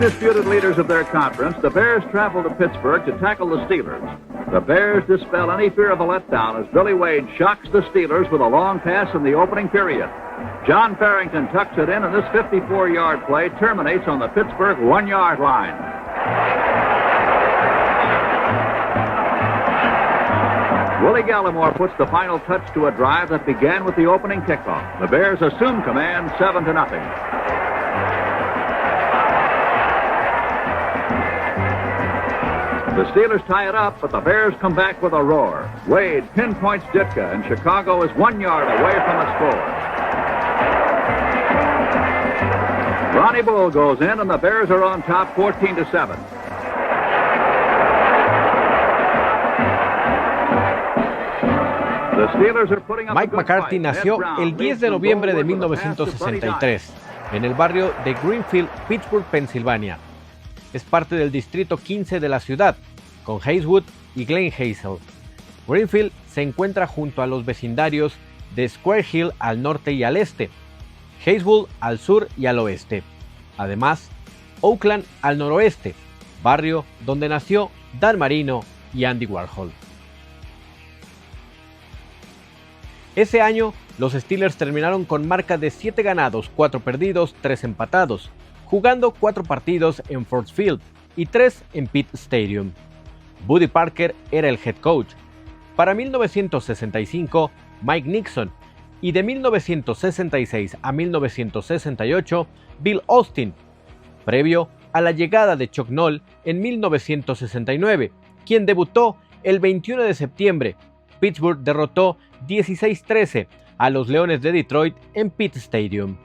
undisputed leaders of their conference, the Bears travel to Pittsburgh to tackle the Steelers. The Bears dispel any fear of a letdown as Billy Wade shocks the Steelers with a long pass in the opening period. John Farrington tucks it in, and this 54-yard play terminates on the Pittsburgh 1-yard line. Willie Gallimore puts the final touch to a drive that began with the opening kickoff. The Bears assume command 7-0. The Steelers tie it up, but the Bears come back with a roar. Wade pinpoints Ditka, and Chicago is 1 yard away from a score. Ronnie Bull goes in, and the Bears are on top 14-7. Mike McCarthy nació el 10 de noviembre de 1963 en el barrio de Greenfield, Pittsburgh, Pensilvania. Es parte del distrito 15 de la ciudad, con Hazelwood y Glen Hazel. Greenfield se encuentra junto a los vecindarios de Square Hill al norte y al este, Hazelwood al sur y al oeste. Además, Oakland al noroeste, barrio donde nació Dan Marino y Andy Warhol. Ese año, los Steelers terminaron con marca de 7 ganados, 4 perdidos, 3 empatados, jugando 4 partidos en Ford Field y 3 en Pitt Stadium. Buddy Parker era el head coach. Para 1965, Mike Nixon, y de 1966 a 1968, Bill Austin, previo a la llegada de Chuck Noll en 1969, quien debutó el 21 de septiembre. Pittsburgh derrotó 16-13 a los Leones de Detroit en Pitt Stadium.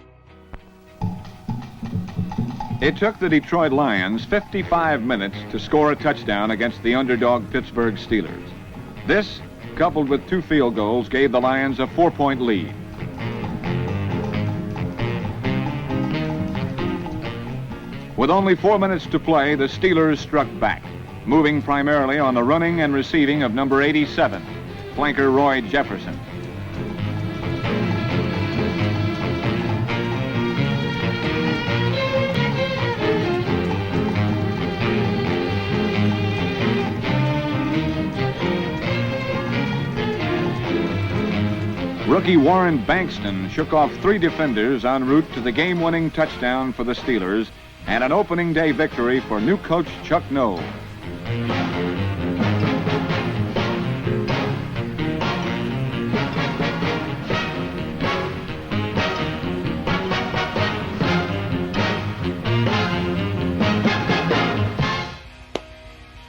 It took the Detroit Lions 55 minutes to score a touchdown against the underdog Pittsburgh Steelers. This, coupled with 2 field goals, gave the Lions a 4-point lead. With only 4 minutes to play, the Steelers struck back, moving primarily on the running and receiving of number 87, flanker Roy Jefferson. Rookie Warren Bankston shook off 3 defenders en route to the game-winning touchdown for the Steelers and an opening day victory for new coach Chuck Noll.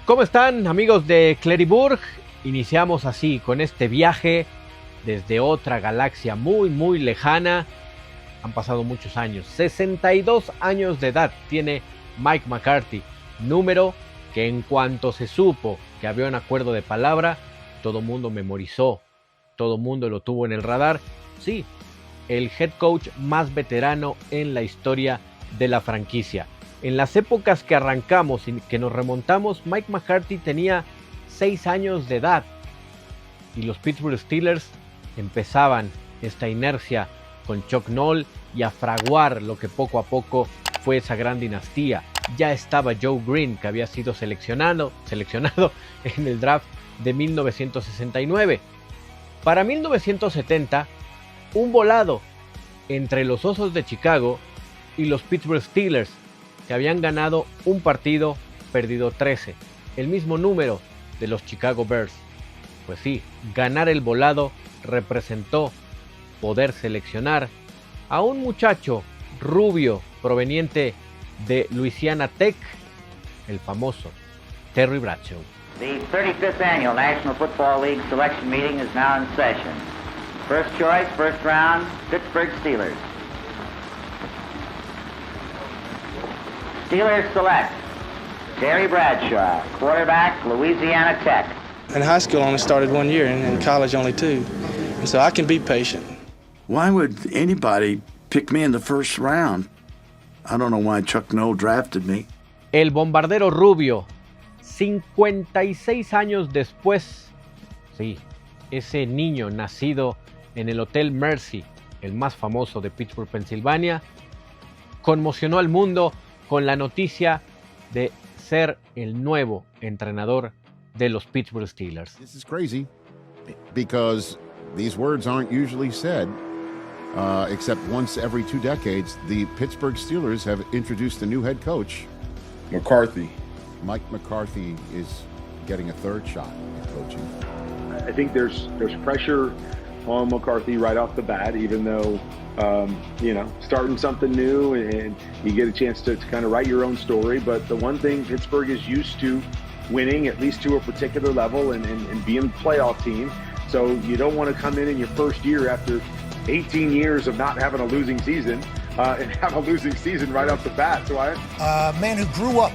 ¿Cómo están, amigos de Cleriburg? Iniciamos así con este viaje desde otra galaxia muy lejana. Han pasado muchos años, 62 años de edad tiene Mike McCarthy, número que en cuanto se supo que había un acuerdo de palabra, todo mundo memorizó, todo mundo lo tuvo en el radar. Sí, el head coach más veterano en la historia de la franquicia. En las épocas que arrancamos y que nos remontamos, Mike McCarthy tenía 6 años de edad y los Pittsburgh Steelers empezaban esta inercia con Chuck Noll y a fraguar lo que poco a poco fue esa gran dinastía. Ya estaba Joe Green, que había sido seleccionado en el draft de 1969. Para 1970, un volado entre los Osos de Chicago y los Pittsburgh Steelers, que habían ganado un partido, perdido 13, el mismo número de los Chicago Bears. Pues sí, ganar el volado representó poder seleccionar a un muchacho rubio proveniente de Louisiana Tech, el famoso Terry Bradshaw. The 35th Annual National Football League Selection Meeting is now in session. First choice, first round, Pittsburgh Steelers. Steelers select Terry Bradshaw, quarterback, Louisiana Tech. In high school, I only started 1 year, and in college, only 2. And so I can be patient. Why would anybody pick me in the first round? I don't know why Chuck Noll drafted me. El bombardero rubio, 56 años después, sí, ese niño nacido en el Hotel Mercy, el más famoso de Pittsburgh, Pensilvania, conmocionó al mundo con la noticia de ser el nuevo entrenador de los Pittsburgh Steelers. This is crazy because these words aren't usually said, except once every 2 decades. The Pittsburgh Steelers have introduced a new head coach. McCarthy. Mike McCarthy is getting a 3rd shot at coaching. I think there's pressure on McCarthy right off the bat, even though, starting something new and you get a chance to kind of write your own story. But the one thing Pittsburgh is used to winning, at least to a particular level, and being a playoff team. So you don't want to come in your first year after 18 years of not having a losing season and have a losing season right off the bat. So a man who grew up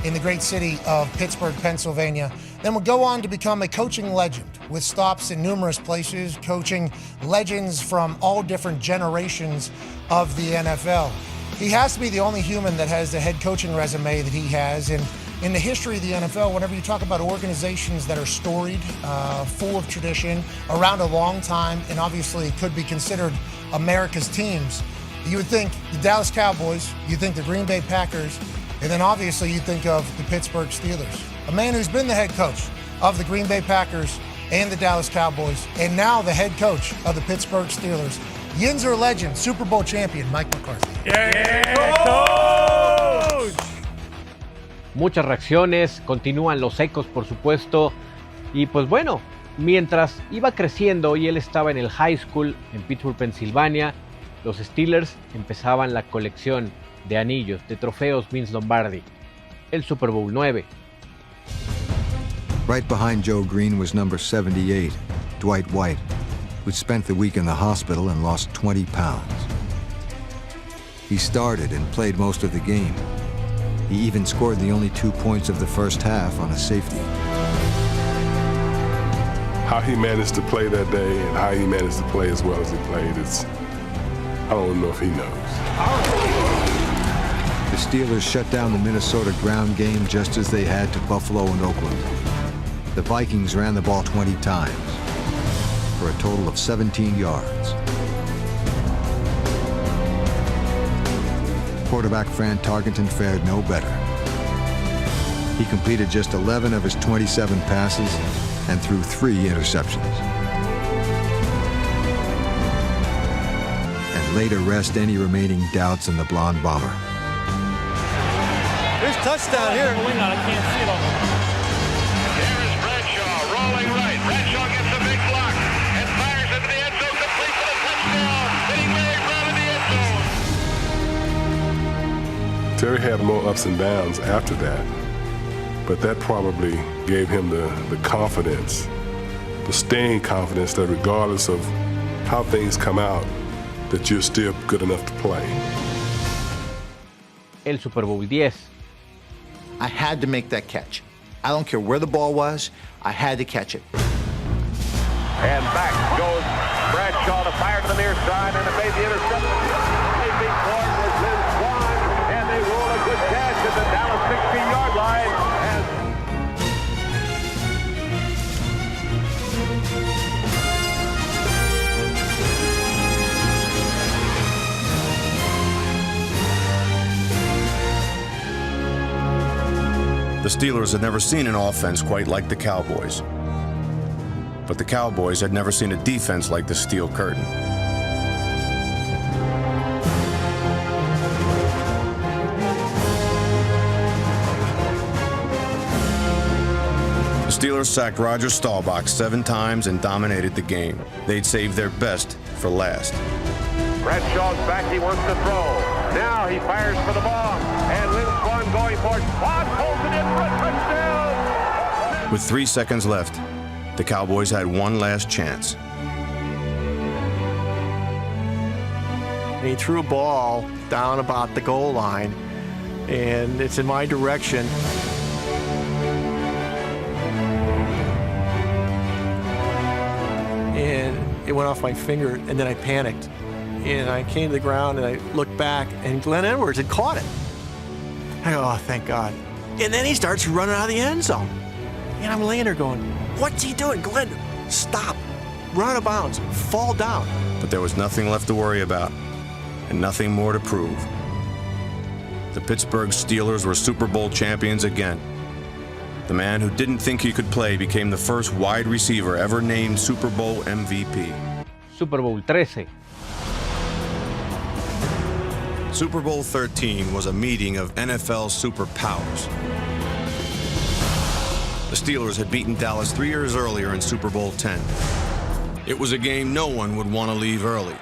in the great city of Pittsburgh, Pennsylvania, then would go on to become a coaching legend with stops in numerous places, coaching legends from all different generations of the NFL. He has to be the only human that has the head coaching resume that he has. And in the history of the NFL, whenever you talk about organizations that are storied, full of tradition, around a long time, and obviously could be considered America's teams, you would think the Dallas Cowboys, you think the Green Bay Packers, and then obviously you think of the Pittsburgh Steelers. A man who's been the head coach of the Green Bay Packers and the Dallas Cowboys, and now the head coach of the Pittsburgh Steelers. Yinzer legend, Super Bowl champion, Mike McCarthy. ¡Yeah, coach! Muchas reacciones, continúan los ecos, por supuesto. Y pues bueno, mientras iba creciendo y él estaba en el high school en Pittsburgh, Pensilvania, los Steelers empezaban la colección de anillos, de trofeos Vince Lombardi, el Super Bowl 9. Right behind Joe Green was number 78, Dwight White, who spent the week in the hospital and lost 20 pounds. He started and played most of the game. He even scored the only 2 points of the first half on a safety. How he managed to play that day and how he managed to play as well as he played, I don't know if he knows. The Steelers shut down the Minnesota ground game just as they had to Buffalo and Oakland. The Vikings ran the ball 20 times for a total of 17 yards. Quarterback Fran Tarkenton fared no better. He completed just 11 of his 27 passes and threw 3 interceptions. And laid to rest any remaining doubts in the blonde bomber. There's touchdown here. I can't see it all. Here is Bradshaw rolling right. Bradshaw gets a big block and fires into the end zone, complete for the touchdown. Hitting Larry Brown in the end zone. Terry had more ups and downs after that, but that probably gave him the confidence, the staying confidence that regardless of how things come out, that you're still good enough to play. El Super Bowl 10. I had to make that catch. I don't care where the ball was, I had to catch it. And back goes Bradshaw to fire to the near side, and it made the interception. Maybe Ford was in one, and they roll a good catch at the Dallas 16-yard line. The Steelers had never seen an offense quite like the Cowboys. But the Cowboys had never seen a defense like the Steel Curtain. The Steelers sacked Roger Staubach 7 times and dominated the game. They'd saved their best for last. Bradshaw's back, he wants to throw. Now he fires for the ball, and Lynn Swan going for it. Swan pulls it in for a touchdown! With 3 seconds left, the Cowboys had one last chance. And he threw a ball down about the goal line, and it's in my direction. And it went off my finger, and then I panicked. And I came to the ground, and I looked back, and Glenn Edwards had caught it. I go, oh, thank God. And then he starts running out of the end zone. And I'm laying there going, what's he doing? Glenn, stop. Run out of bounds. Fall down. But there was nothing left to worry about, and nothing more to prove. the Pittsburgh Steelers were Super Bowl champions again. The man who didn't think he could play became the first wide receiver ever named Super Bowl MVP. Super Bowl 13. Super Bowl 13 was a meeting of NFL superpowers. The Steelers had beaten Dallas 3 years earlier in Super Bowl 10. It was a game no one would want to leave early,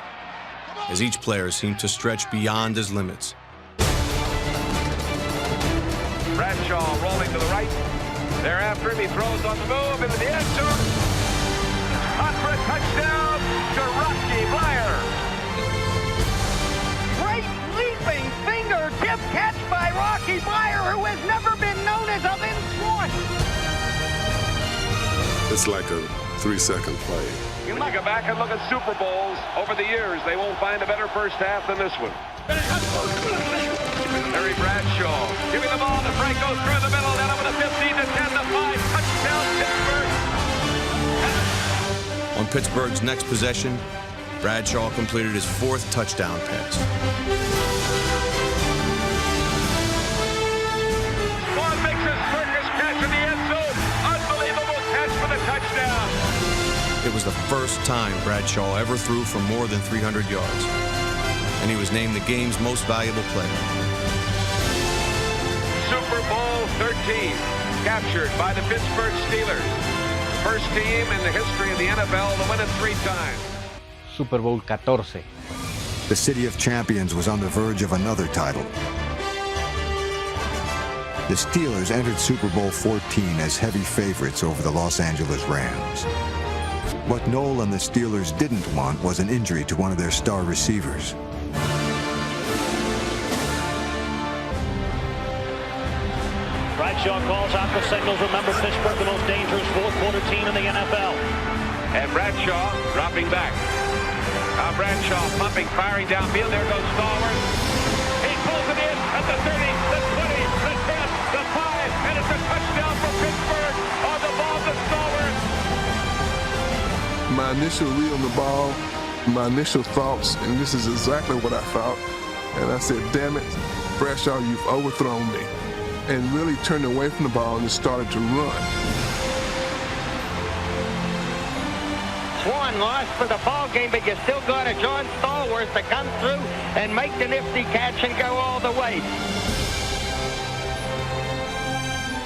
as each player seemed to stretch beyond his limits. Bradshaw rolling to the right. Thereafter, he throws on the move into the end zone. Caught for a touchdown to Rocky Blyer. Great leaping fingertip catch by Rocky Blyer, who has never been known as a Vince Swan. It's like a 3-second play. When you go back and look at Super Bowls over the years, they won't find a better first half than this one. Terry Bradshaw giving the ball to Franco through the middle, then over the 15 to 10 to 5. Touchdown Pittsburgh. On Pittsburgh's next possession, Bradshaw completed his 4th touchdown pass. Swan makes a circus catch in the end zone. Unbelievable catch for the touchdown. It was the first time Bradshaw ever threw for more than 300 yards, and he was named the game's most valuable player. Super Bowl 13, captured by the Pittsburgh Steelers. First team in the history of the NFL to win it 3 times. Super Bowl 14. The City of Champions was on the verge of another title. The Steelers entered Super Bowl 14 as heavy favorites over the Los Angeles Rams. What Noel and the Steelers didn't want was an injury to one of their star receivers. Bradshaw calls out the signals. Remember, Pittsburgh, the most dangerous fourth-quarter team in the NFL. And Bradshaw dropping back. Now Bradshaw pumping, firing downfield. There goes Stallworth. He pulls it in at the 30, the 20, the 10, the 5, and it's a touchdown for Pittsburgh on the ball to Stallworth. My initial read on the ball, my initial thoughts, and this is exactly what I thought. And I said, damn it, Bradshaw, you've overthrown me. And really turned away from the ball and started to run. Swan lost for the ball game, but you still got a John Stallworth to come through and make the nifty catch and go all the way.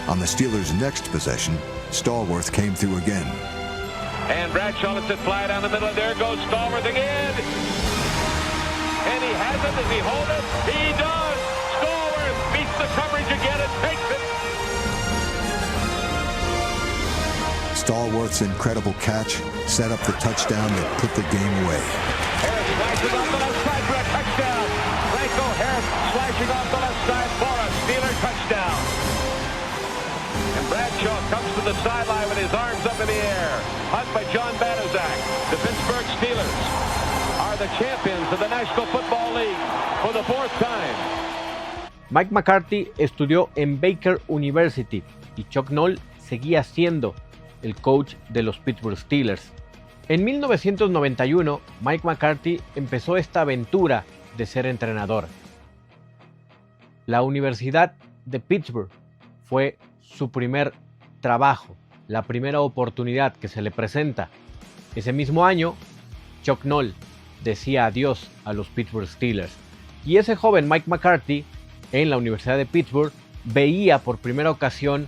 On the Steelers' next possession, Stallworth came through again. And Bradshaw lets it fly down the middle, and there goes Stallworth again. And he has it. Does he hold it? He does. Stallworth beats the coverage again and takes it. Stallworth's incredible catch set up the touchdown that put the game away. Harris slices off the left side for a touchdown. Franco Harris slashing off the left side for a Steeler touchdown. And Bradshaw comes to the sideline with his arms up in the air. Hunt by John Banaszak. The Pittsburgh Steelers are the champions of the National Football League for the 4th time. Mike McCarthy estudió en Baker University y Chuck Noll seguía siendo el coach de los Pittsburgh Steelers. En 1991, Mike McCarthy empezó esta aventura de ser entrenador. La Universidad de Pittsburgh fue su primer trabajo, la primera oportunidad que se le presenta. Ese mismo año, Chuck Noll decía adiós a los Pittsburgh Steelers. Y ese joven Mike McCarthy, en la Universidad de Pittsburgh, veía por primera ocasión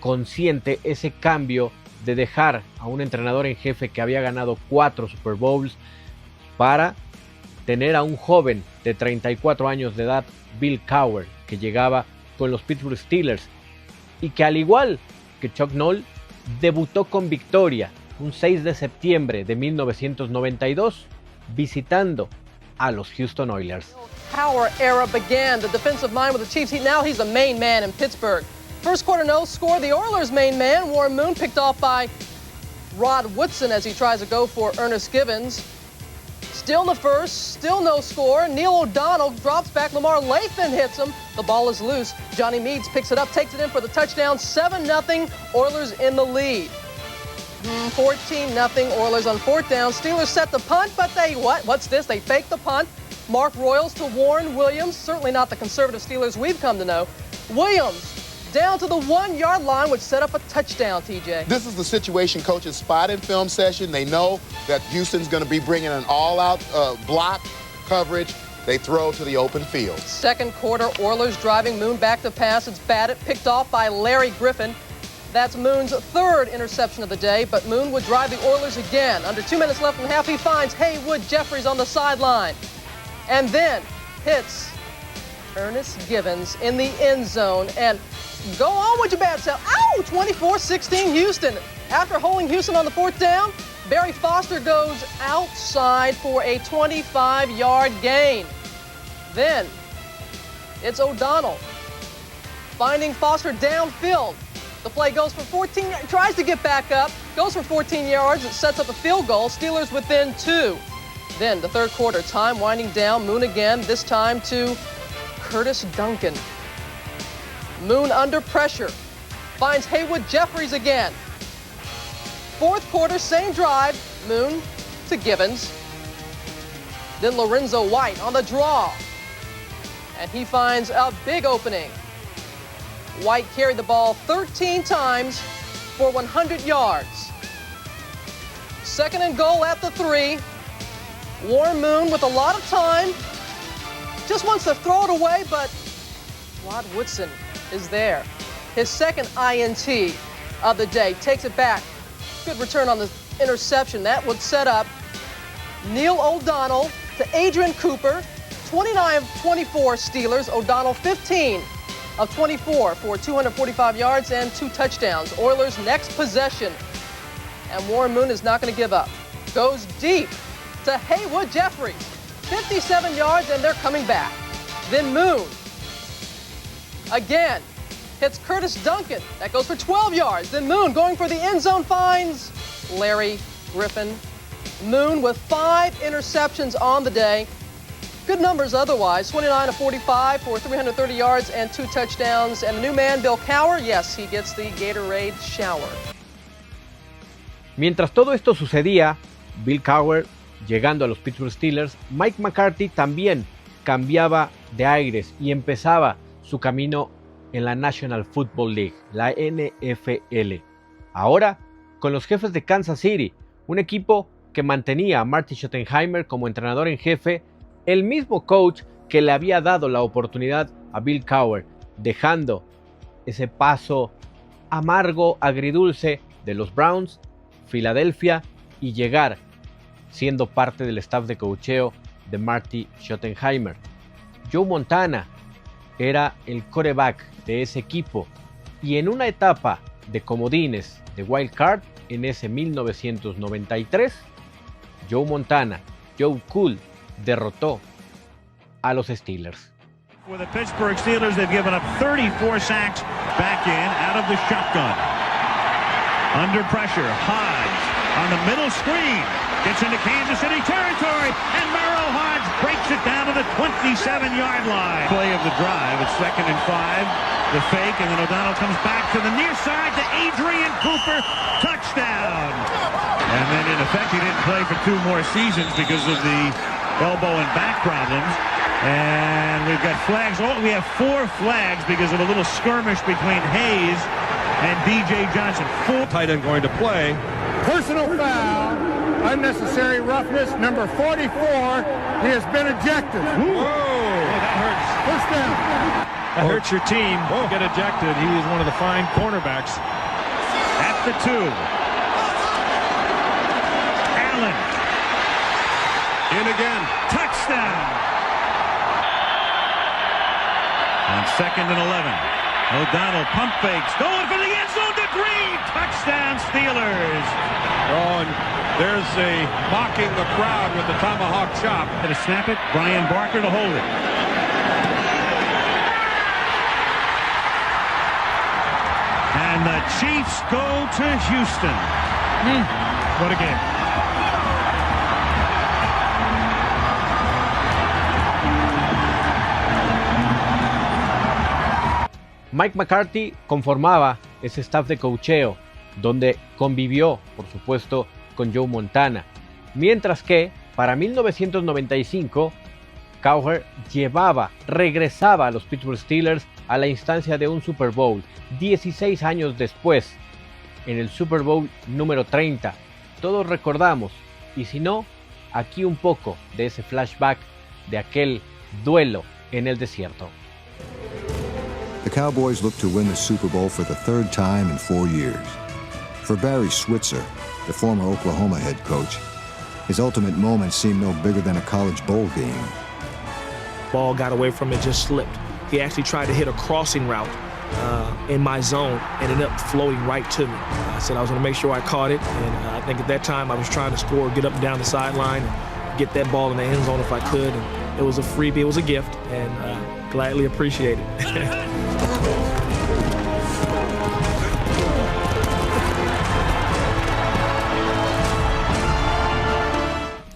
consciente ese cambio de dejar a un entrenador en jefe que había ganado 4 Super Bowls para tener a un joven de 34 años de edad, Bill Cowher, que llegaba con los Pittsburgh Steelers y que, al igual que Chuck Noll, debutó con victoria un 6 de septiembre de 1992 visitando a los Houston Oilers. Power era began. The defensive mind with the Chiefs. Now he's the main man in Pittsburgh. First quarter no score. The Oilers' main man, Warren Moon, picked off by Rod Woodson as he tries to go for Ernest Givens. Still in the first, still no score. Neil O'Donnell drops back. Lamar Lathan hits him. The ball is loose. Johnny Meads picks it up, takes it in for the touchdown. 7-0. Oilers in the lead. 14-0. Oilers on 4th down. Steelers set the punt, but they, what's this? They fake the punt. Mark Royals to Warren Williams, certainly not the conservative Steelers we've come to know. Williams down to the 1-yard line, which set up a touchdown, TJ. This is the situation coaches spot in film session. They know that Houston's going to be bringing an all-out block coverage. They throw to the open field. Second quarter, Oilers driving. Moon back to pass. It's batted, picked off by Larry Griffin. That's Moon's third interception of the day, but Moon would drive the Oilers again. Under 2 minutes left in the half, he finds Haywood Jeffries on the sideline. And then hits Ernest Givens in the end zone. And go on with your bad self. Ow! 24-16 Houston. After holding Houston on the fourth down, Barry Foster goes outside for a 25-yard gain. Then it's O'Donnell finding Foster downfield. The play goes for 14, tries to get back up, goes for 14 yards. It sets up a field goal. Steelers within 2. Then the third quarter, time winding down. Moon again, this time to Curtis Duncan. Moon under pressure, finds Haywood Jeffries again. Fourth quarter, same drive, Moon to Givens. Then Lorenzo White on the draw. And he finds a big opening. White carried the ball 13 times for 100 yards. Second and goal at the 3. Warren Moon with a lot of time. Just wants to throw it away, but Rod Woodson is there. His second INT of the day. Takes it back. Good return on the interception. That would set up Neil O'Donnell to Adrian Cooper. 29 of 24 Steelers. O'Donnell 15 of 24 for 245 yards and 2 touchdowns. Oilers' next possession. And Warren Moon is not going to give up. Goes deep to Haywood Jeffries. 57 yards, and they're coming back. Then Moon again hits Curtis Duncan. That goes for 12 yards. Then Moon going for the end zone finds Larry Griffin. Moon with 5 interceptions on the day. Good numbers otherwise. 29 of 45 for 330 yards and 2 touchdowns. And the new man, Bill Cowher, yes, he gets the Gatorade shower. Mientras todo esto sucedía, Bill Cowher llegando a los Pittsburgh Steelers, Mike McCarthy también cambiaba de aires y empezaba su camino en la National Football League, la NFL. Ahora con los Jefes de Kansas City, un equipo que mantenía a Marty Schottenheimer como entrenador en jefe, el mismo coach que le había dado la oportunidad a Bill Cowher, dejando ese paso amargo, agridulce de los Browns, Filadelfia y llegar siendo parte del staff de coacheo de Marty Schottenheimer. Joe Montana era el quarterback de ese equipo y en una etapa de comodines de wild card en ese 1993, Joe Montana, Joe Cool, derrotó a los Steelers. For the Pittsburgh Steelers, they've given up 34 sacks back in out of the shotgun. Under pressure, Hodge on the middle screen. Gets into Kansas City territory, and Merrill Hodge breaks it down to the 27-yard line. Play of the drive, it's 2nd and 5. The fake, and then O'Donnell comes back to the near side to Adrian Cooper. Touchdown! And then, in effect, he didn't play for 2 more seasons because of the elbow and back problems. And we've got flags. Oh, we have 4 flags because of a little skirmish between Hayes and D.J. Johnson. 4 tight end going to play. Personal foul, unnecessary roughness, number 44. He has been ejected. Whoa, that hurts. First down. That hurts your team. Whoa. Get ejected. He is one of the fine cornerbacks. At the 2. Allen. In again. Touchdown. On 2nd and 11. O'Donnell pump fakes, going for the end zone to Green. Touchdown Steelers. Oh, and there's a mocking the crowd with the tomahawk chop. Going to snap it, Brian Barker to hold it. And the Chiefs go to Houston. What a game. Mike McCarthy conformaba ese staff de coacheo, donde convivió, por supuesto, con Joe Montana. Mientras que, para 1995, Cowher regresaba a los Pittsburgh Steelers a la instancia de un Super Bowl 16 años después, en el Super Bowl número 30. Todos recordamos, y si no, aquí un poco de ese flashback de aquel duelo en el desierto. The Cowboys looked to win the Super Bowl for the third time in 4 years. For Barry Switzer, the former Oklahoma head coach, his ultimate moment seemed no bigger than a college bowl game. Ball got away from it, just slipped. He actually tried to hit a crossing route in my zone and ended up floating right to me. I said I was going to make sure I caught it, and I think at that time I was trying to score, get up and down the sideline, and get that ball in the end zone if I could. And it was a freebie, it was a gift, and gladly appreciate it.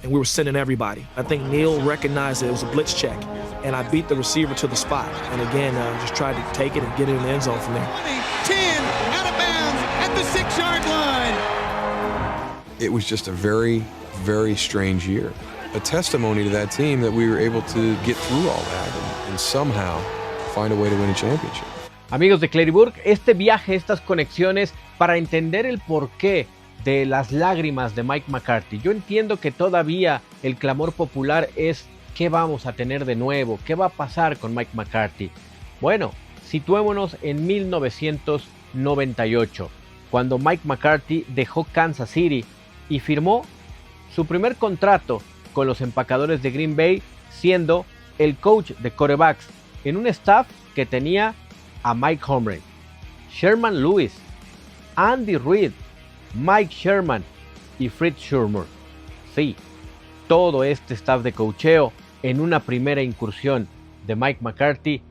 We were sending everybody. I think Neil recognized that it was a blitz check, and I beat the receiver to the spot. And again, just tried to take it and get it in the end zone from there. 10, out of bounds at the 6-yard line. It was just a very, very strange year. A testimony to that team that we were able to get through all that and somehow find a way to win a championship. Amigos de Claryburg, este viaje, estas conexiones para entender el porqué de las lágrimas de Mike McCarthy. Yo entiendo que todavía el clamor popular es ¿qué vamos a tener de nuevo? ¿Qué va a pasar con Mike McCarthy? Bueno, situémonos en 1998, cuando Mike McCarthy dejó Kansas City y firmó su primer contrato con los empacadores de Green Bay, siendo el coach de quarterbacks en un staff que tenía a Mike Holmgren, Sherman Lewis, Andy Reid, Mike Sherman y Fritz Shurmur. Sí, todo este staff de coacheo en una primera incursión de Mike McCarthy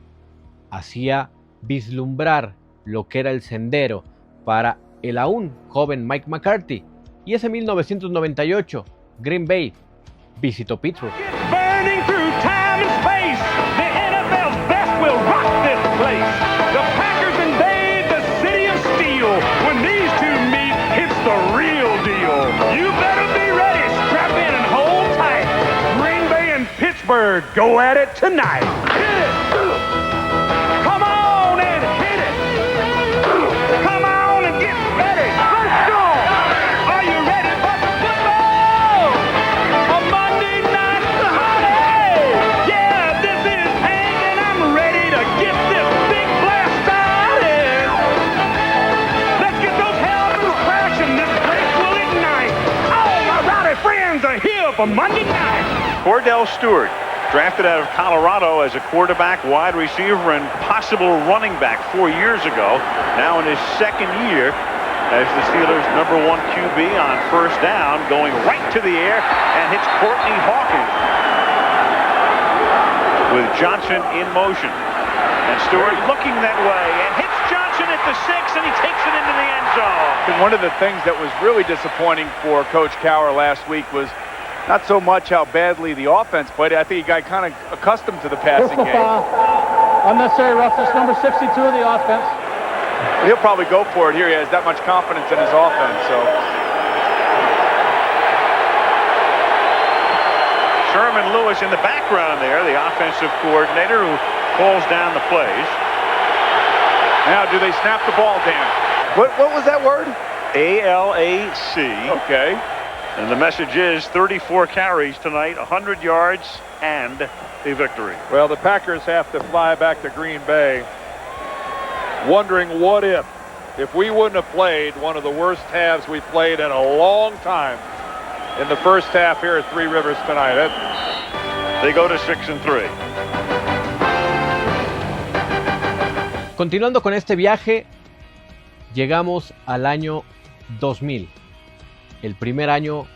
hacía vislumbrar lo que era el sendero para el aún joven Mike McCarthy. Y ese 1998, Green Bay visitó Pittsburgh. Burning through time and space, the NFL's best will rock this place. The Packers invade the city of steel. When these two meet, it's the real deal. You better be ready, strap in and hold tight. Green Bay and Pittsburgh go at it tonight. Hit it! Come on and hit it! Come on and get ready! Let's go! Are you ready for some football? A Monday night party! Yeah, this is Hank and I'm ready to get this big blast started! Let's get those helmets crashing, this place will ignite! All my rowdy friends are here for Monday night! Cordell Stewart, drafted out of Colorado as a quarterback, wide receiver, and possible running back 4 years ago. Now in his second year as the Steelers' #1 QB on first down, going right to the air and hits Courtney Hawkins with Johnson in motion. And Stewart looking that way and hits Johnson at the 6, and he takes it into the end zone. And one of the things that was really disappointing for Coach Cowher last week was not so much how badly the offense played. I think he got kind of accustomed to the passing game. Unnecessary roughness, number 62 of the offense. He'll probably go for it here. He has that much confidence in his offense. So Sherman Lewis in the background there, the offensive coordinator who calls down the plays. Now, do they snap the ball, Dan? What was that word? ALAC. Okay. And the message is 34 carries tonight, 100 yards, and a victory. Well, the Packers have to fly back to Green Bay, wondering what if we wouldn't have played one of the worst halves we played in a long time in the first half here at Three Rivers tonight. They go to 6-3. Continuando con este viaje, llegamos al año 2000. El primer año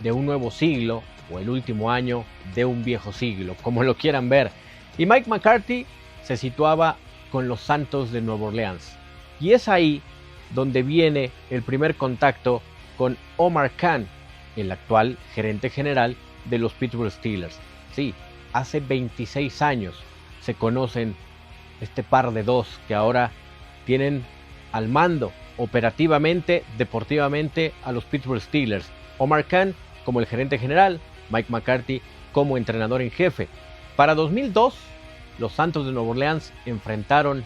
de un nuevo siglo, o el último año de un viejo siglo, como lo quieran ver. Y Mike McCarthy se situaba con los Santos de Nueva Orleans. Y es ahí donde viene el primer contacto con Omar Khan, el actual gerente general de los Pittsburgh Steelers. Sí, hace 26 años se conocen este par de dos que ahora tienen al mando operativamente, deportivamente a los Pittsburgh Steelers. Omar Khan como el gerente general, Mike McCarthy como entrenador en jefe. Para 2002, los Santos de Nueva Orleans enfrentaron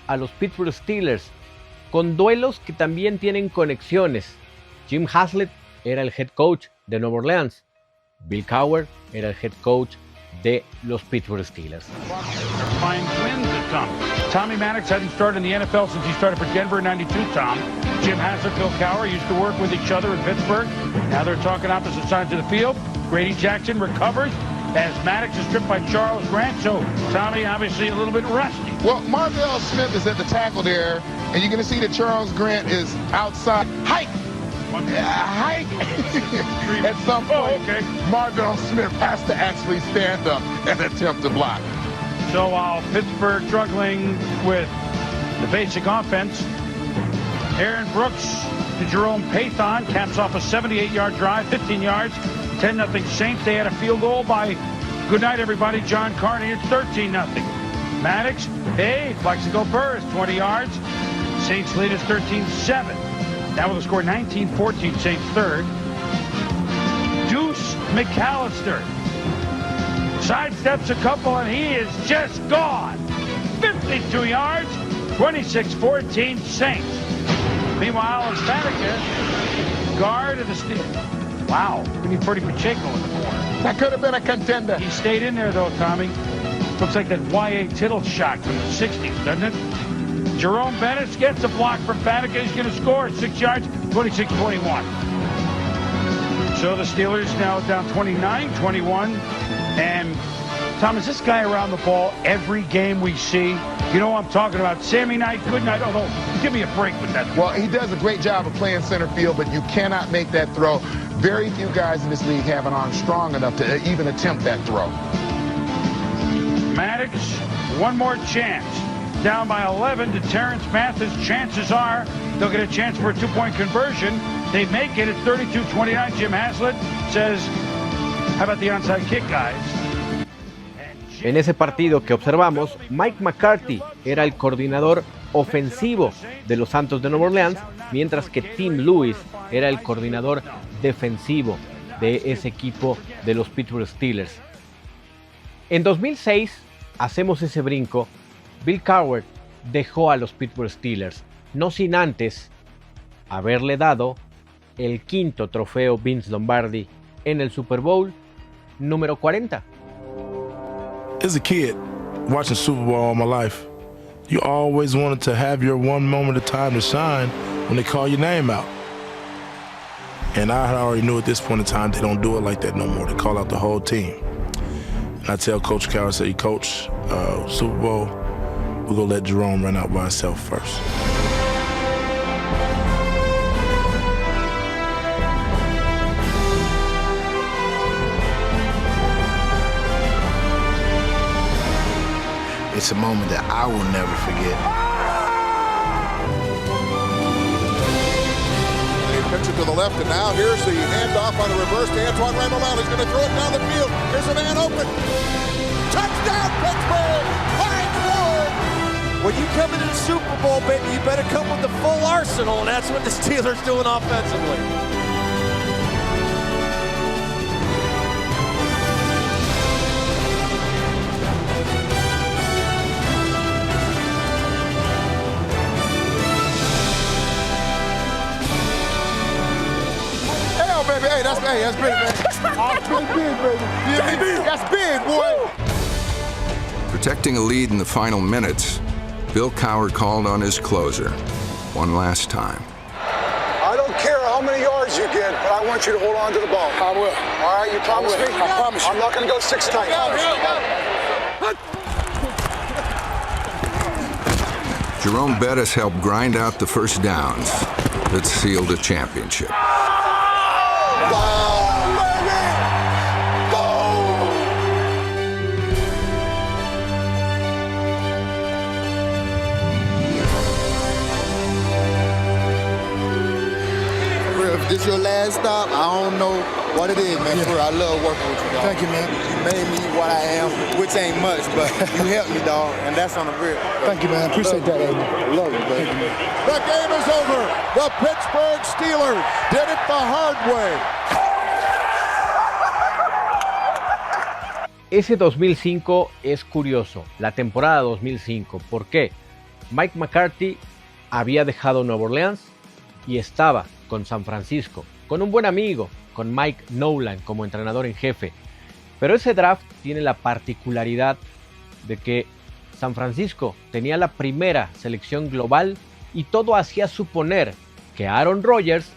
a los Pittsburgh Steelers con duelos que también tienen conexiones. Jim Haslett era el head coach de Nueva Orleans. Bill Cowher era el head coach de los Pittsburgh Steelers. Tommy Maddox hasn't started in the NFL since he started for Denver in '92, Tom. Jim Haslett, Bill Cowher used to work with each other in Pittsburgh. Now they're talking opposite sides of the field. Grady Jackson recovers as Maddox is stripped by Charles Grant. So Tommy obviously a little bit rusty. Well, Marvell Smith is at the tackle there, and you're going to see that Charles Grant is outside. Hike! Hike! At some point, Marvell Smith has to actually stand up and attempt to block. So while Pittsburgh struggling with the basic offense, Aaron Brooks to Jerome Pathon caps off a 78-yard drive, 15 yards, 10-0 Saints. They had a field goal by, good night everybody, John Carney. It's 13-0. Maddox, hey, Plexico Burris, 20 yards. Saints lead is 13-7. Now with a score 19-14, Saints third. Deuce McAllister sidesteps a couple and he is just gone. 52 yards, 26-14 Saints. Meanwhile, Faneca, guard of the Steelers. Wow, we need Freddie Pacheco in the corner. That could have been a contender. He stayed in there though, Tommy. Looks like that Y.A. Tittle shot from the 60s, doesn't it? Jerome Bennett gets a block from Faneca. He's going to score 6 yards, 26-21. So the Steelers now down 29-21. And, Tom, is this guy around the ball every game we see? You know what I'm talking about. Sammy Knight, good night. Although, give me a break with that. Well, he does a great job of playing center field, but you cannot make that throw. Very few guys in this league have an arm strong enough to even attempt that throw. Maddox, one more chance. Down by 11 to Terrence Mathis. Chances are they'll get a chance for a two-point conversion. They make it at 32-29. Jim Haslett says, how about the onside kick, guys? En ese partido que observamos, Mike McCarthy era el coordinador ofensivo de los Santos de Nueva Orleans, mientras que Tim Lewis era el coordinador defensivo de ese equipo de los Pittsburgh Steelers. En 2006 hacemos ese brinco. Bill Cowher dejó a los Pittsburgh Steelers, no sin antes haberle dado el quinto trofeo Vince Lombardi en el Super Bowl número 40. As a kid, watching Super Bowl all my life, you always wanted to have your one moment of time to shine when they call your name out. And I already knew at this point in time they don't do it like that no more. They call out the whole team. And I tell Coach Cowher, I say, Coach, Super Bowl, we're going to let Jerome run out by himself first. It's a moment that I will never forget. Pitcher to the left, and now here's the handoff on a reverse to Antoine Randall. He's going to throw it down the field. Here's a man open. Touchdown, Pittsburgh! When you come into the Super Bowl, baby, you better come with the full arsenal, and that's what the Steelers doing offensively. Hey, that's big, man. That's big, baby. Yeah, that's big, boy. Protecting a lead in the final minutes, Bill Cowher called on his closer one last time. I don't care how many yards you get, but I want you to hold on to the ball. I will. All right, you promise me? I promise you. I'm not going to go 6 times. Jerome Bettis helped grind out the first downs that sealed a championship. This your last stop? I don't know what it is, man. Yeah. I love working with you, dog. Thank you, man. You made me what I am, which ain't much, but you helped me, dog, and that's on the real. Thank you, man. I appreciate that, Amy. I love it, baby. The game is over. The Pittsburgh Steelers did it the hard way. Ese 2005 es curioso, la temporada 2005. ¿Por qué? Mike McCarthy había dejado Nueva Orleans y estaba con San Francisco, con un buen amigo, con Mike Nolan como entrenador en jefe. Pero ese draft tiene la particularidad de que San Francisco tenía la primera selección global y todo hacía suponer que Aaron Rodgers,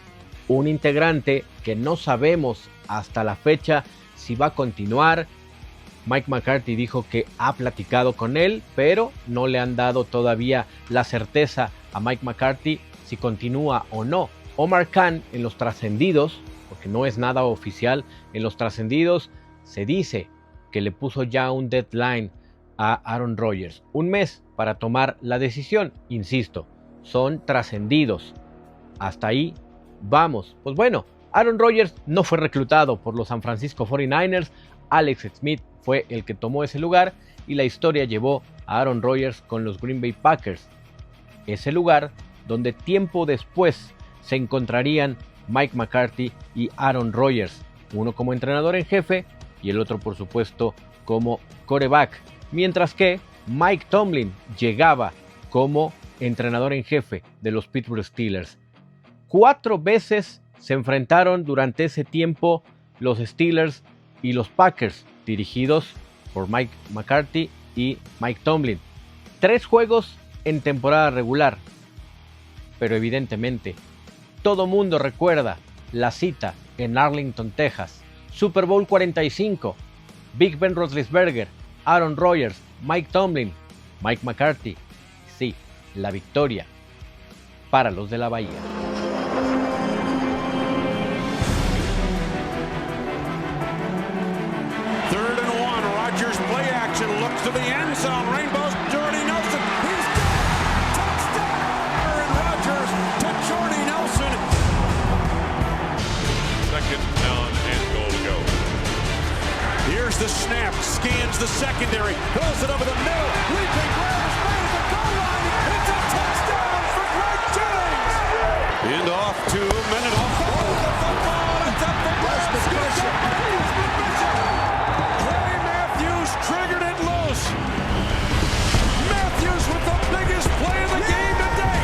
un integrante que no sabemos hasta la fecha si va a continuar. Mike McCarthy dijo que ha platicado con él, pero no le han dado todavía la certeza a Mike McCarthy si continúa o no. Omar Khan en los trascendidos, porque no es nada oficial, en los trascendidos se dice que le puso ya un deadline a Aaron Rodgers, un mes para tomar la decisión. Insisto, son trascendidos. Hasta ahí vamos. Pues bueno, Aaron Rodgers no fue reclutado por los San Francisco 49ers. Alex Smith fue el que tomó ese lugar y la historia llevó a Aaron Rodgers con los Green Bay Packers. Ese lugar donde tiempo después se encontrarían Mike McCarthy y Aaron Rodgers, uno como entrenador en jefe y el otro por supuesto como quarterback, mientras que Mike Tomlin llegaba como entrenador en jefe de los Pittsburgh Steelers. 4 veces se enfrentaron durante ese tiempo los Steelers y los Packers, dirigidos por Mike McCarthy y Mike Tomlin. 3 juegos en temporada regular, pero evidentemente todo mundo recuerda la cita en Arlington, Texas, Super Bowl 45, Big Ben Roethlisberger, Aaron Rodgers, Mike Tomlin, Mike McCarthy. Sí, la victoria para los de la Bahía. Looks to the end zone. Rainbow's Jordy Nelson. He's got touchdown! Aaron Rodgers to Jordy Nelson. 2nd down and goal to go. Here's the snap. Scans the secondary. Throws it over the middle. Leaping grab is made at the goal line. It's a touchdown for Greg Jennings. End off to Mendenhall. Oh, the football. It's up for grabs. Triggered it loose. Matthews with the biggest play of the game today.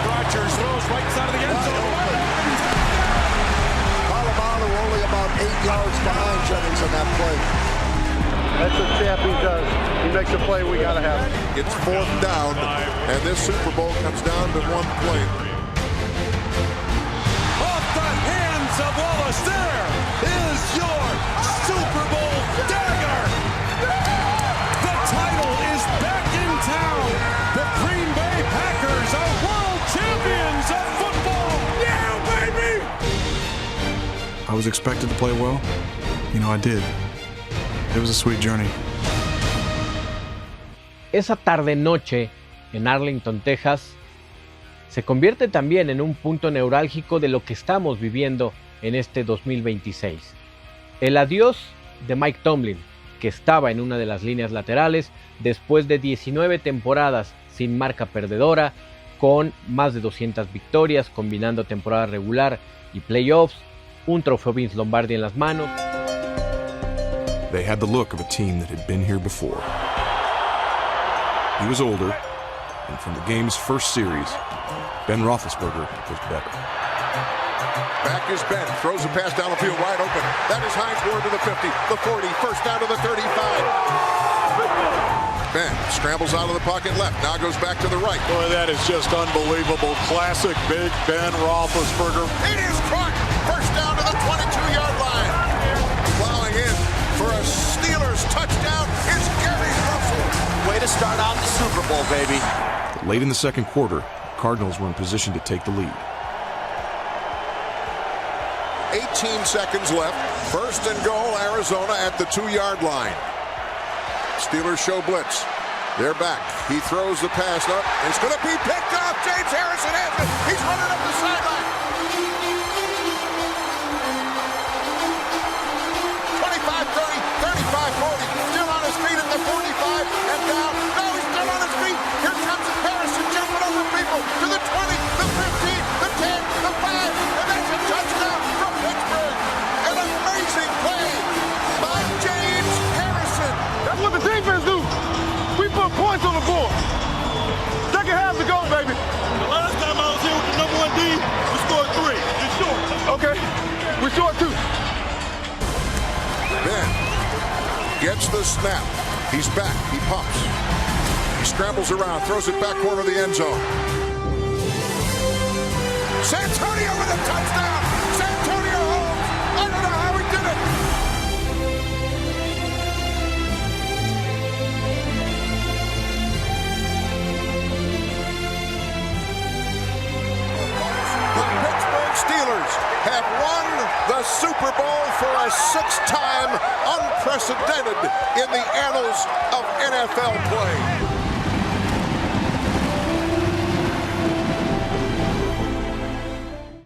Rodgers throws right side of the end zone. Colorado only about 8 yards behind Jennings on that play. That's what Chappie does. He makes a play we gotta have. It's 4th down, and this Super Bowl comes down to one play. Off the hands of Wallace, there is your Super Bowl dagger. The title is back in town. The Green Bay Packers are world champions of football. Yeah, baby! I was expected to play well. You know, I did. It was a sweet journey. Esa tarde-noche en Arlington, Texas, se convierte también en un punto neurálgico de lo que estamos viviendo en este 2026. El adiós de Mike Tomlin, que estaba en una de las líneas laterales después de 19 temporadas sin marca perdedora, con más de 200 victorias, combinando temporada regular y playoffs, un trofeo Vince Lombardi en las manos. They had the look of a team that had been here before. He was older, and from the game's first series, Ben Roethlisberger was better. Back is Ben, throws a pass down the field wide open. That is Hines Ward to the 50, the 40, first down to the 35. Ben scrambles out of the pocket left, now goes back to the right. Boy, that is just unbelievable. Classic Big Ben Roethlisberger. It is caught, first down to the 22-yard line. Plowing in for a Steelers touchdown is Gary Russell. Way to start out the Super Bowl, baby. But late in the second quarter, Cardinals were in position to take the lead. 18 seconds left. First and goal, Arizona at the 2-yard line. Steelers show blitz. They're back. He throws the pass up. It's going to be picked off. James Harrison has it. He's running up the sideline. 25-30, 35-40. Still on his feet at the 45 and down. No, he's still on his feet. Here comes Harrison jumping over people to the 20, the 15, the 10, the 5, and that's a touchdown from Pittsburgh. An amazing play by James Gets the snap. He's back. He pumps. He scrambles around, throws it back corner of the end zone. Santonio with a touchdown. Santonio Holmes. I don't know how he did it. The Pittsburgh Steelers have won the Super Bowl for a sixth time, unprecedented in the annals of NFL play.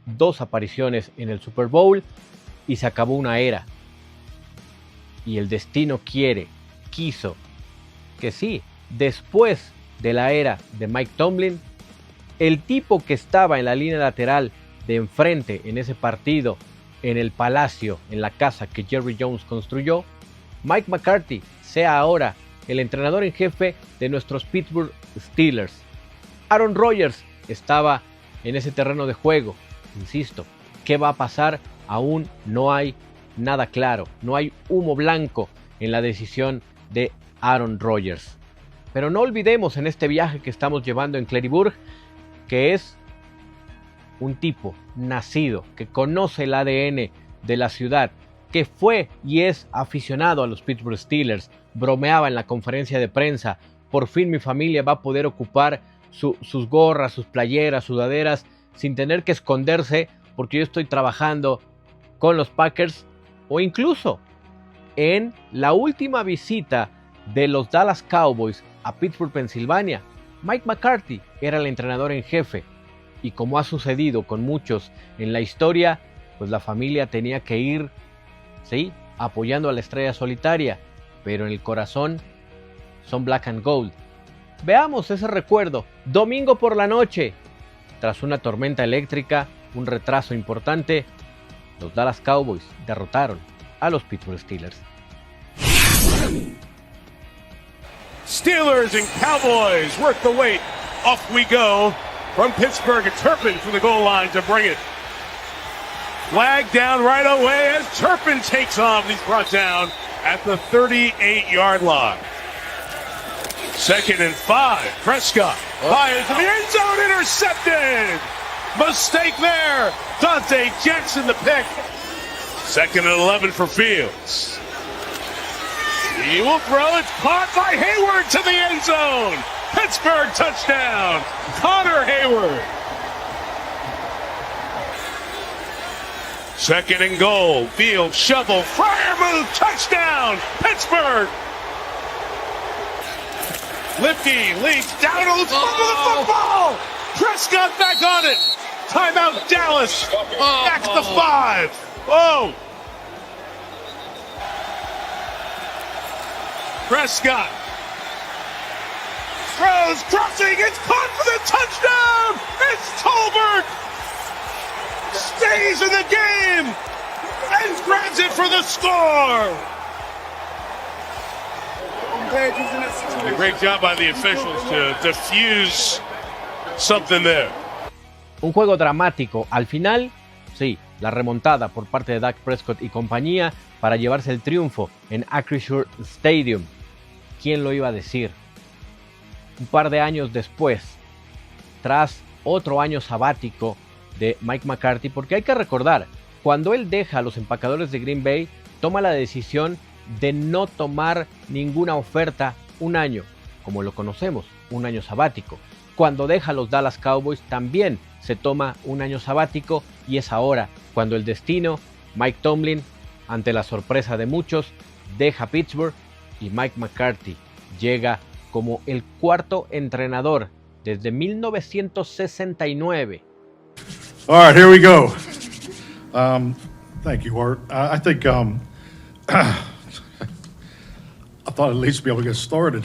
Dos apariciones en el Super Bowl y se acabó una era. Y el destino quiso que sí, después de la era de Mike Tomlin, el tipo que estaba en la línea lateral de enfrente en ese partido, en el palacio, en la casa que Jerry Jones construyó, Mike McCarthy sea ahora el entrenador en jefe de nuestros Pittsburgh Steelers. Aaron Rodgers estaba en ese terreno de juego. Insisto, ¿qué va a pasar? Aún no hay nada claro, no hay humo blanco en la decisión de Aaron Rodgers. Pero no olvidemos en este viaje que estamos llevando en Claryburg que es un tipo nacido, que conoce el ADN de la ciudad, que fue y es aficionado a los Pittsburgh Steelers, bromeaba en la conferencia de prensa, por fin mi familia va a poder ocupar sus gorras, sus playeras, sudaderas, sin tener que esconderse porque yo estoy trabajando con los Packers. O incluso en la última visita de los Dallas Cowboys a Pittsburgh, Pensilvania, Mike McCarthy era el entrenador en jefe. Y como ha sucedido con muchos en la historia, pues la familia tenía que ir, sí, apoyando a la estrella solitaria, pero en el corazón son black and gold. Veamos ese recuerdo, domingo por la noche. Tras una tormenta eléctrica, un retraso importante, los Dallas Cowboys derrotaron a los Pittsburgh Steelers. Steelers and Cowboys work the weight. Off we go from Pittsburgh. It's Turpin from the goal line to bring it. Flag down right away as Turpin takes off. He's brought down at the 38-yard line. 2nd and 5. Prescott fires to the end zone, intercepted. Mistake there. Dante Jackson the pick. 2nd and 11 for Fields. He will throw. It's caught by Hayward to the end zone. Pittsburgh touchdown. Connor Hayward. 2nd and goal. Fields shovel. Fryer move. Touchdown. Pittsburgh. Lipke leads down to the football. Prescott back on it. Timeout Dallas. Back to 5. Oh. Prescott. Throws, crossing, it's caught for the touchdown! It's Tolbert! Stays in the game! And grabs it for the score! A great job by the officials to defuse something there. Un juego dramático. Al final, sí, la remontada por parte de Dak Prescott y compañía para llevarse el triunfo en Acrisure Stadium. ¿Quién lo iba a decir? Un par de años después, tras otro año sabático de Mike McCarthy, porque hay que recordar, cuando él deja a los empacadores de Green Bay, toma la decisión de no tomar ninguna oferta un año, como lo conocemos, un año sabático. Cuando deja a los Dallas Cowboys, también se toma un año sabático, y es ahora cuando el destino, Mike Tomlin, ante la sorpresa de muchos, deja Pittsburgh y Mike McCarthy llega como el cuarto entrenador desde 1969. All right, here we go. Thank you, Art. I think I thought at least be able to get started.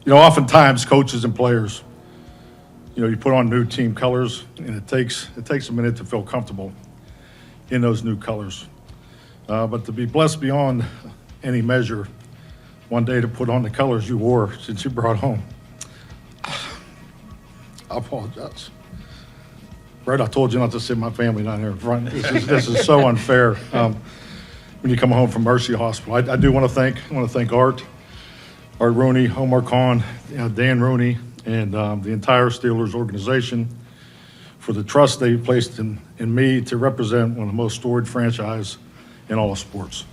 Oftentimes coaches and players, you put on new team colors, and it takes a minute to feel comfortable in those new colors. But to be blessed beyond any measure, one day to put on the colors you wore since you brought home. I apologize. Brett, I told you not to sit my family down here in front. This is so unfair. when you come home from Mercy Hospital. I do want to thank Art Rooney, Omar Khan, Dan Rooney, and the entire Steelers organization for the trust they placed in me to represent one of the most storied franchises in all of sports.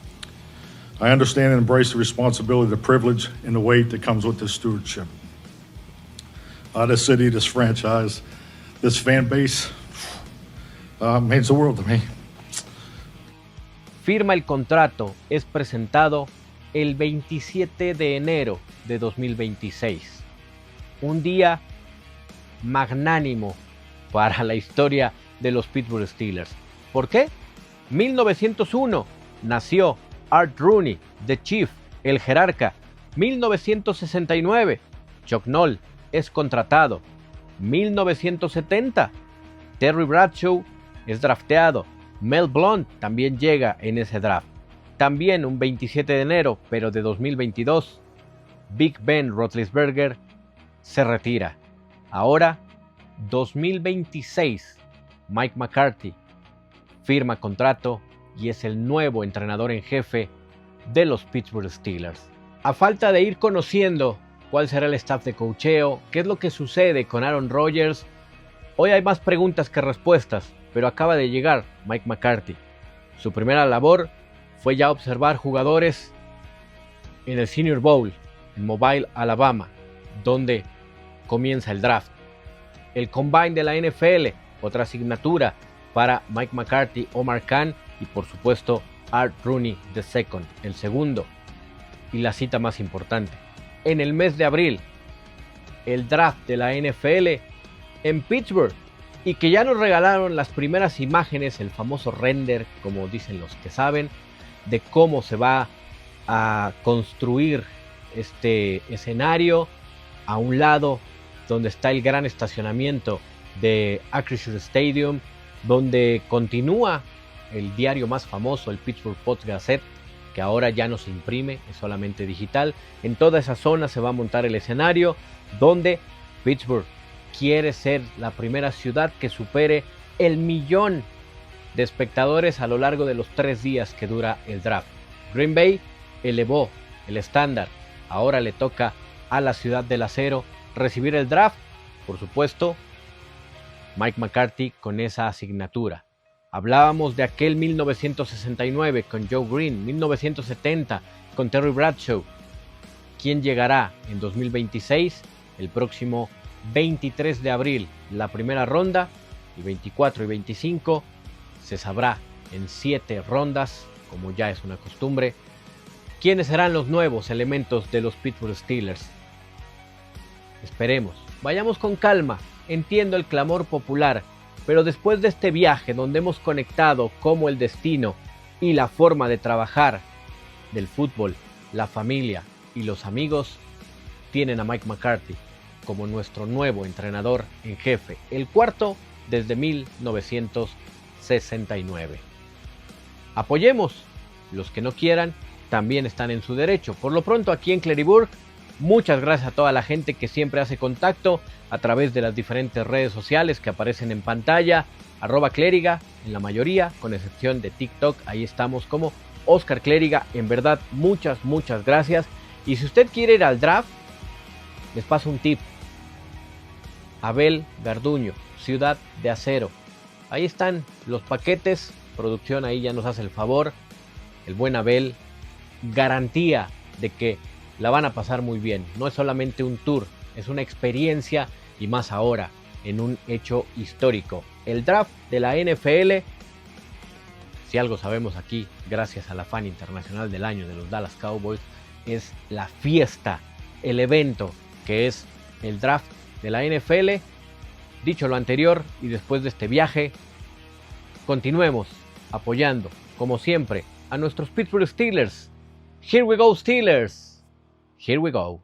I understand and embrace the responsibility, the privilege, and the weight that comes with this stewardship. This city, this franchise, this fan base means the world to me. Firma el contrato, es presentado el 27 de enero de 2026. Un día magnánimo para la historia de los Pittsburgh Steelers. ¿Por qué? 1901 nació Art Rooney, The Chief, el jerarca. 1969, Chuck Noll es contratado. 1970, Terry Bradshaw es drafteado. Mel Blount también llega en ese draft. También un 27 de enero, pero de 2022, Big Ben Roethlisberger se retira. Ahora, 2026, Mike McCarthy firma contrato y es el nuevo entrenador en jefe de los Pittsburgh Steelers. A falta de ir conociendo cuál será el staff de coacheo, qué es lo que sucede con Aaron Rodgers, hoy hay más preguntas que respuestas, pero acaba de llegar Mike McCarthy. Su primera labor fue ya observar jugadores en el Senior Bowl en Mobile, Alabama, donde comienza el draft. El Combine de la NFL, otra asignatura para Mike McCarthy, Omar Khan y por supuesto Art Rooney II, el segundo. Y la cita más importante, en el mes de abril, el draft de la NFL en Pittsburgh, y que ya nos regalaron las primeras imágenes, el famoso render, como dicen los que saben, de cómo se va a construir este escenario. A un lado, donde está el gran estacionamiento de Acrisure Stadium, donde continúa el diario más famoso, el Pittsburgh Post-Gazette, que ahora ya no se imprime, es solamente digital. En toda esa zona se va a montar el escenario, donde Pittsburgh quiere ser la primera ciudad que supere el 1,000,000 de espectadores a lo largo de los 3 días que dura el draft. Green Bay elevó el estándar, ahora le toca a la ciudad del acero recibir el draft. Por supuesto, Mike McCarthy con esa asignatura. Hablábamos de aquel 1969 con Joe Green, 1970 con Terry Bradshaw. ¿Quién llegará en 2026? El próximo 23 de abril, la primera ronda, y 24 y 25 se sabrá en 7 rondas, como ya es una costumbre, quiénes serán los nuevos elementos de los Pittsburgh Steelers. Esperemos, vayamos con calma, entiendo el clamor popular, pero después de este viaje donde hemos conectado cómo el destino y la forma de trabajar del fútbol, la familia y los amigos tienen a Mike McCarthy como nuestro nuevo entrenador en jefe, el cuarto desde 1969. Apoyemos, los que no quieran también están en su derecho. Por lo pronto aquí en Cleriburg, muchas gracias a toda la gente que siempre hace contacto a través de las diferentes redes sociales que aparecen en pantalla, @Clériga en la mayoría, con excepción de TikTok, ahí estamos como Oscar Clériga. En verdad, muchas gracias. Y si usted quiere ir al draft, les paso un tip. Abel Garduño, Ciudad de Acero. Ahí están los paquetes, producción ahí ya nos hace el favor. El buen Abel, garantía de que la van a pasar muy bien. No es solamente un tour, es una experiencia, y más ahora en un hecho histórico. El draft de la NFL, si algo sabemos aquí, gracias al afán internacional del año de los Dallas Cowboys, es la fiesta, el evento que es el draft de la NFL. Dicho lo anterior, y después de este viaje, continuemos apoyando, como siempre, a nuestros Pittsburgh Steelers. Here we go, Steelers. Here we go.